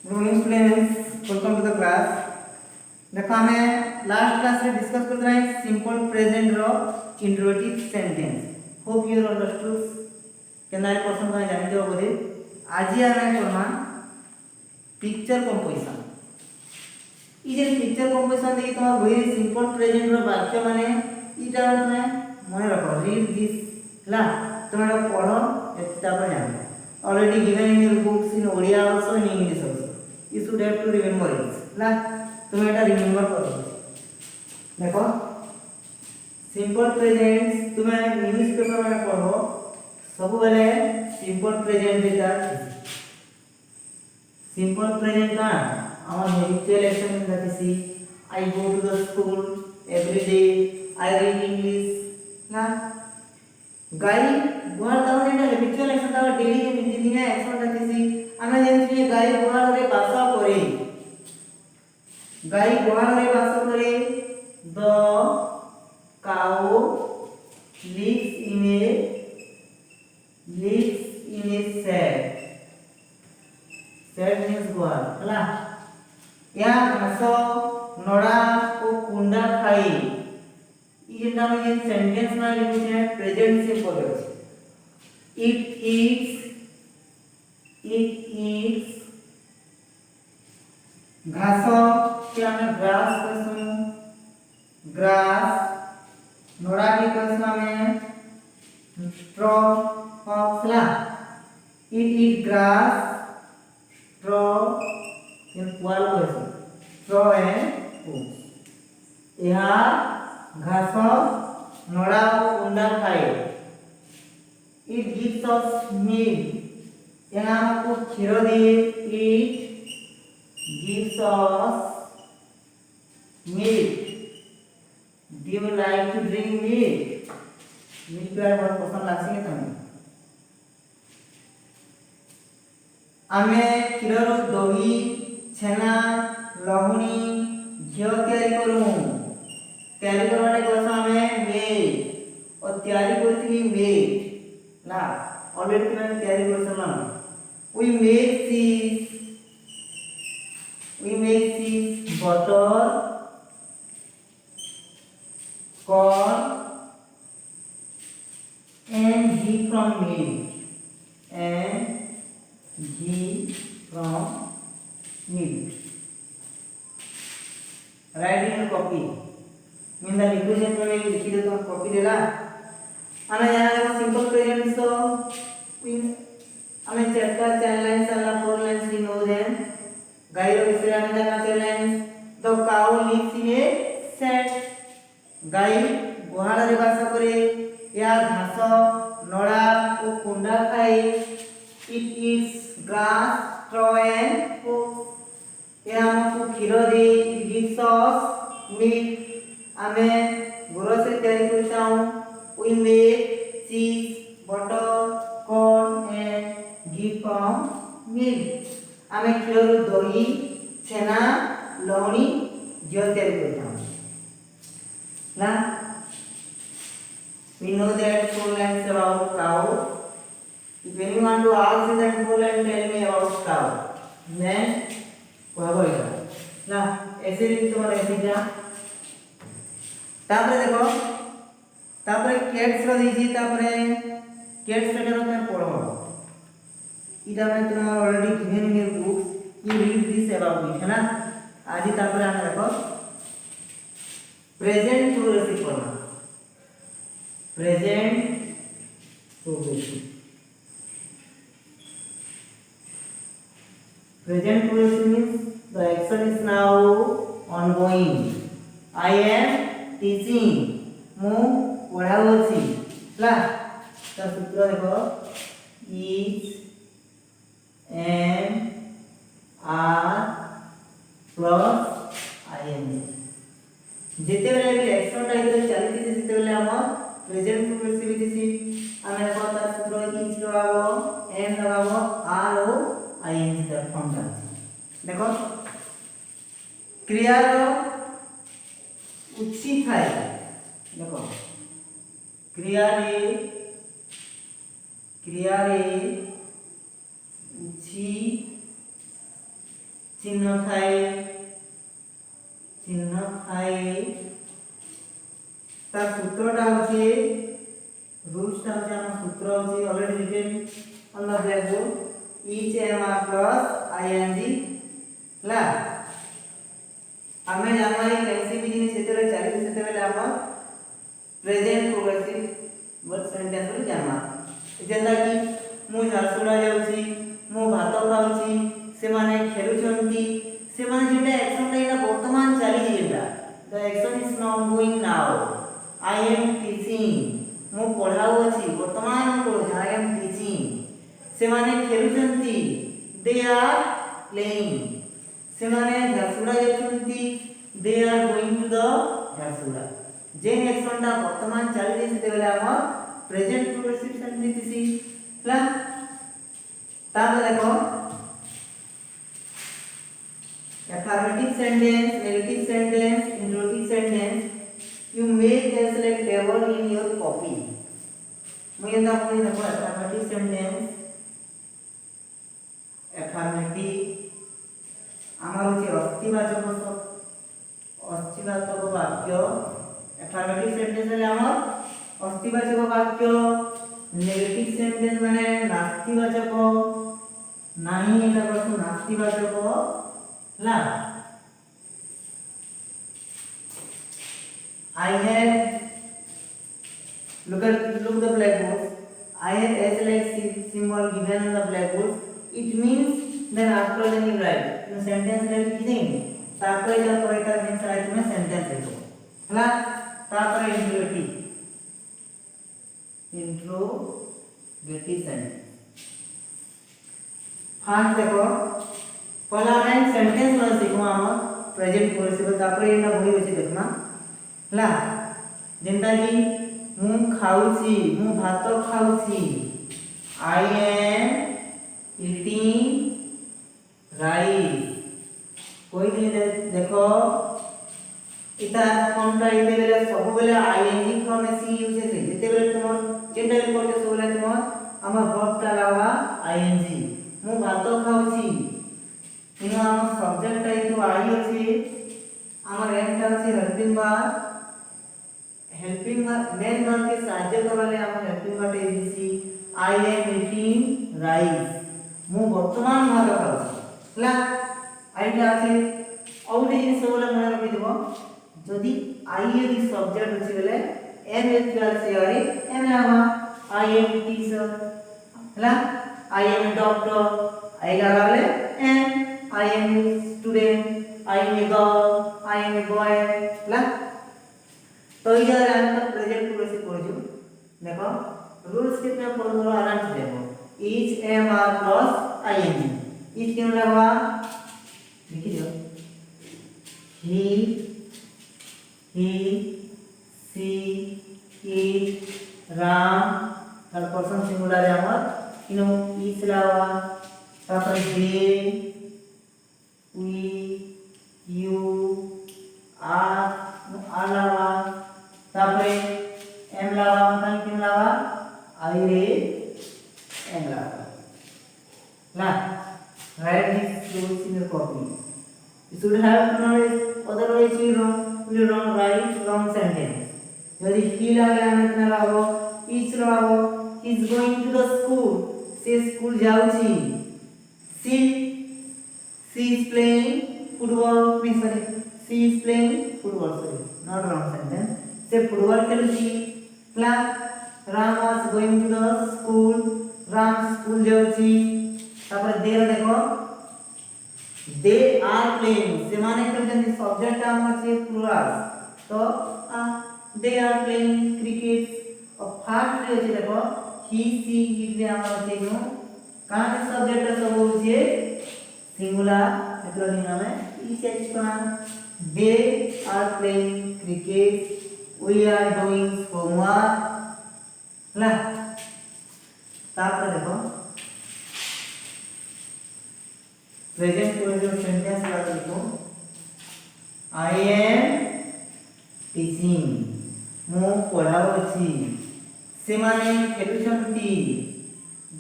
Good morning students, welcome to the class. देखो हमें last class रे डिस्कस कर रहे हैं सिंपल प्रेजेंट रो interrogative sentence. Hope you understood केना क्वेश्चन का जानि देबो बोली। आज हमें करना पिक्चर कंपोजिशन। ई जे पिक्चर कंपोजिशन देखि तुम्हार वेरी सिंपल प्रेजेंट रो वाक्य माने इटा तुमे मन रखो, रीड दिस ला तुमे पढ़ो एता पर जानो। Already given in your books in Odia also in English also. You should have to remember it. ना तुम एटा रिमेम्बर करो। देखो सिंपल प्रेजेंट तुम्हें इंग्लिश पेपर में पढ़ो सब बेले सिंपल प्रेजेंट देता। सिंपल प्रेजेंट का our habitual action in that is I go to the school every day. I read English ना गाई गुहाल दावन एटा हैबिचुअल एक्शन ता डेली के नितिदिन एक्शन रखिसी। आमे जेंति गाई गुहाल रे बासा करे, गाई गुहाल रे बासा करे। The cow lives in a shed means गुहाल हला। या घास नड़ा को कुंडा खाई इटा में ये सेंटेंस में लिखु छे प्रेजेंट सिंपल अछि। it eats घास के हमें ग्रास कहसु, ग्रास नोड़ा के कहसु हमें straw फॉक्सला। it eat grass straw in पुआल कहसु straw and oats। यहाँ घास नड़ा कुंडा खाए। इट गिव्स अस मिल्क यहाँ हमको क्षीर दिए। It gives us milk. Do you like to drink milk? Milk प्यार बहुत पसंद लागसी तुम्हें। आमे क्षीर दही छेना लहुणी घी तैयारी करूँ। तैयारी करवाने को हमें मेड और तैयारी करती है मेड ना। ऑलरेडी मैंने तैयारी कर सला। we make cheese butter corn and ghee from milk write in your copy mean the equation में लिखी दे तो कॉपी लेला। आना यहाँ देखो सिंपल प्रेजेंट तो हमें चैप्टर 10 लाइंस अल्ला 4 लाइंस वी नो देम। गाय रो विषय हमें देखना 10 lines. The cow lives in a shed गाय गुहाल रे वास करे। या घास नड़ा को कुंडा खाए। It eats grass straw and oats या हमको क्षीर दे। इट गिव्स अस मिल्क आमे गुरस से तैयारी करछाऊ। We make cheese butter corn and ghee from milk आमे क्षीर दही छेना लहुणी घी तैयारी करछाऊ ना। we know that 4 lines about cow. If anyone want to ask that 4 lines tell me about cow then कहबो इटा ना। ऐसे भी तुम्हारा ऐसे क्या तापरे देखो तापरे कैट्स रो दीजी। तापरे कैट्स रे रो तने पढ़ो इटा में तुम already given in your books. You read this about it है ना। आज ही तापरे आने देखो प्रेजेंट प्रोग्रेसिव पढ़ना। Present progressive means the action is now ongoing. I am teaching मु पढ़ाउ अछि ला। त सूत्र देखो is am are plus im जेते बेले भी एक्शन टाइप रे चलती छै जेते बेले हम प्रेजेंट प्रोग्रेसिव दिसी। आमे देखो त सूत्र is लगाबो am लगाबो are और im द फॉर्म दा। देखो क्रिया रो उछि थाए। देखो क्रिया रे उछि चिन्ह थाए तार सूत्रटा होचे रूल्सटा होचे हम सूत्र होचे already written on the black board each mr plus ing ला हमें जानवारी कैसी भी जिनिस सेतेले चाली सेतेले हम प्रेजेंट प्रोग्रेसिव वर्ब सेंटेंस रे जानमा जेंदा कि मु झारसुडा जाउची मु भात खाउची से माने खेलुचंती से माने जेटा एक्शन टा वर्तमान चाली जेटा the action is now going now I am teaching मु पढ़ाउ अछि वर्तमान पढ़ो आई एम टीचिंग से माने खेलुचंती दे आर प्लेइंग से माने झारसुडा जाउचंती they are going to the Jharsuguda जे एक्शन टा वर्तमान चाली सेते बेले हम प्रेजेंट प्रोग्रेसिव सेंटेंस दिसी ला तापर देखो affirmative sentence negative sentence interrogative sentence you make them select table in your copy मैं ये आपको देखो affirmative sentence affirmative আমার হচ্ছে অস্তিবাচক বাক্য affirmative sentence হলে আমার অস্তিবাচক বাক্য নেগেটিভ সেন্টেন্স মানে নাস্তিবাচক নাই এটা বলছো নাস্তিবাচক লা I have look the blackboard I have as like symbol given on the blackboard it means then after then you write in sentence write किदें तापर जब करेक्ट मींस राइट में सेंटेंस लिखो ला तापर इंट्रोगेटिव सेंटेंस फर्स्ट देखो पहला line sentence में सीखो हम प्रेजेंट प्रोग्रेसिव तापर एना बही होची देखना ला जेंता कि मु खाउची मु भात खाउची आई एम ईटिंग राइस कोई दिन देखो इता कोनटा इते बेले सब बेले आईएनजी फ्रॉम सी यूज है जेते बेले तुम जेंटा भी करते सब बेले तुम हमर वर्ब टा लावा आईएनजी मु भात खाउची इनो हम सब्जेक्ट टा इतो आई अछि हमर एम टा अछि हेल्पिंग वर्ब मेन वर्ब के साहाय्य करले हमर helping verb ABC I am eating rice मु वर्तमान भात खाउची ला आईटा अछि औडी जिनिस बोले मन रखि देबो जदि आई यदि सब्जेक्ट अछि बेले एम इक्वल से आरी एम लावा आई एम टीचर हला आई एम डॉक्टर आई लगा बेले am I am student I am girl I am boy हला तो इधर हम प्रेजेंट प्रोग्रेसिव पढिजु देखो रूल्स कितना फॉलो आराम से देखो is am are plus ING is क्यों लगा लिखी दो he she it ram third person singular है हमर इनो इस लावा तापर they we you are लावा तापर एम लावा मतलब क्यों लावा आई रे एम लावा ला write these rules in your copy you should have knowledge otherwise you wrong write wrong sentence यदि he लागे हम इतना लागो each लागो he is going to the school से स्कूल जाउची she is playing football means sorry she is playing football sorry not wrong sentence से football खेलुची ला Ram was going to the school Ram school जाउची तापर देर देखो दे आर प्लेइंग से माने खेलुचंती सब्जेक्ट हम अछि प्लुरल तो दे आर प्लेइंग क्रिकेट और फास्ट रे अछि देखो ही सी इट रे हम अछि नो कान सब्जेक्ट सब होछि सिंगुलर एकरोनी नामे ई से कोना they are playing cricket we are doing homework ला तापर देखो प्रेजेंट प्रोग्रेसिव सेंटेंस लगा लिखो आई एम टीचिंग मु पढ़ाउची से माने खेलुचंती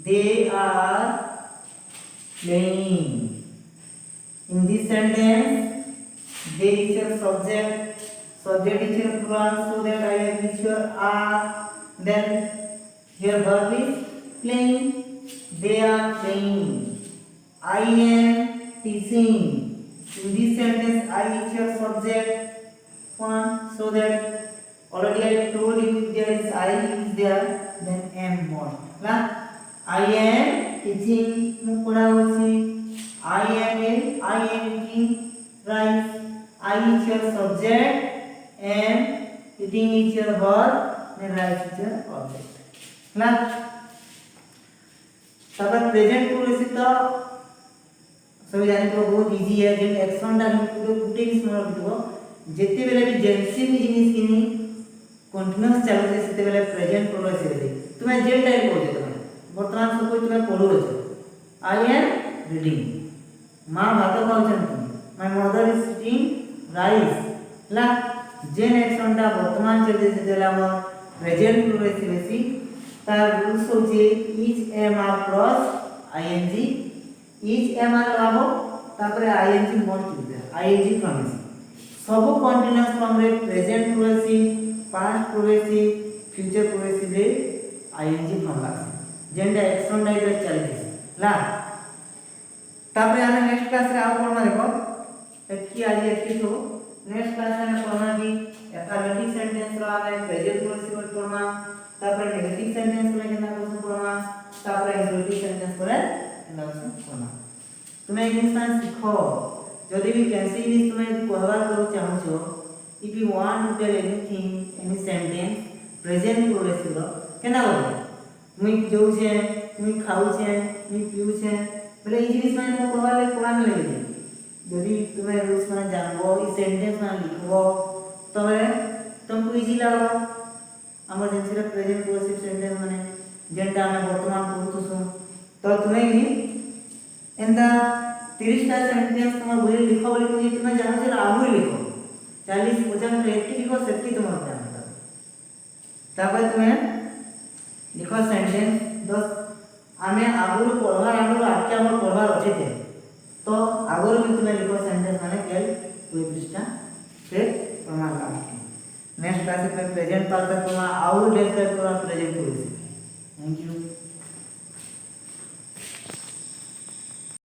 they are playing In this sentence, they is your subject, subject is your pronoun, so that I have is your are, then here verb is playing, they are playing. I am teaching. In this sentence, I is your subject one, so that already I told you if there is I is there, then am more. La I am teaching mu padauchi. I am eating rice. I is your subject and eating is your verb, then rice is your object. La तब present progressive तो सब जाने तो बहुत easy है जेन action दा पूरे गुटे की स्मरण रखिबो जेते बेले भी जेंसिव जिनिस किनी कंटीन्यूअस चालू जे सेते बेले प्रेजेंट प्रोग्रेसिव रे तुमे जे टाइप हो जे तुमे वर्तमान सब कोई तुमे पढो छ आई एम रीडिंग मां भात खाउछन my mother is eating rice ला जेन एक्शन दा वर्तमान चलते सेते हम प्रेजेंट प्रोग्रेसिव सी तार रूल्स होचे is am are plus ING is am are लाबो तापरे आईएनजी मोड चुदे आईएनजी फ्रॉम सब कंटीन्यूअस फॉर्म रे present progressive past progressive future progressive रे आईएनजी फॉर्म लागे जेंडा एक्शन डाइग्राम चलते ला तापरे हम नेक्स्ट क्लास रे आउ पढमा देखो एतकी आज एतकी तो नेक्स्ट क्लास रे पढमा की एफर्मेटिव सेंटेंस रो आवे प्रेजेंट प्रोग्रेसिव पढमा तापर नेगेटिव सेंटेंस को लेके ना क्वेश्चन पढमा तापर इंट्रोडक्टिव सेंटेंस को लेके ना क्वेश्चन पढमा तुमे एक दिन सान सिखो जदी भी कैंसी इंग्लिश तुमे पढवा करू चाहो छो if you want to tell anything any sentence present progressive रो केना बोल मुई जो छे मुई खाऊ छे मुई पीऊ छे बोले ई जिनिस माने पढवा ले पुरान लेगे जदी तुमे रूल्स माने जानबो ई सेंटेंस माने लिखबो तबे तुमको इजी लागो हमर जेंसिरा प्रेजेंट प्रोग्रेसिव सेंटेंस माने जेंटा हम वर्तमान पढुतसु तो तुमे ही एंदा 30 टा सेंटेंस तुम बोली लिखो बोली कोई तुमे जानो जे आगु लिखो 40 50 एटकी लिखो सेटकी तुम ध्यान दो तापर तुमे लिखो सेंटेंस 10 आमे आगु पढवा आगु आके हम पढवा रचिते तो आगु भी तुमे लिखो सेंटेंस माने केल 2 पृष्ठ से प्रमाण लास्ट नेक्स्ट क्लास में प्रेजेंट पार्ट तक और डेस्क्राइब करा प्रेजेंट प्रोग्रेसिव थैंक यू।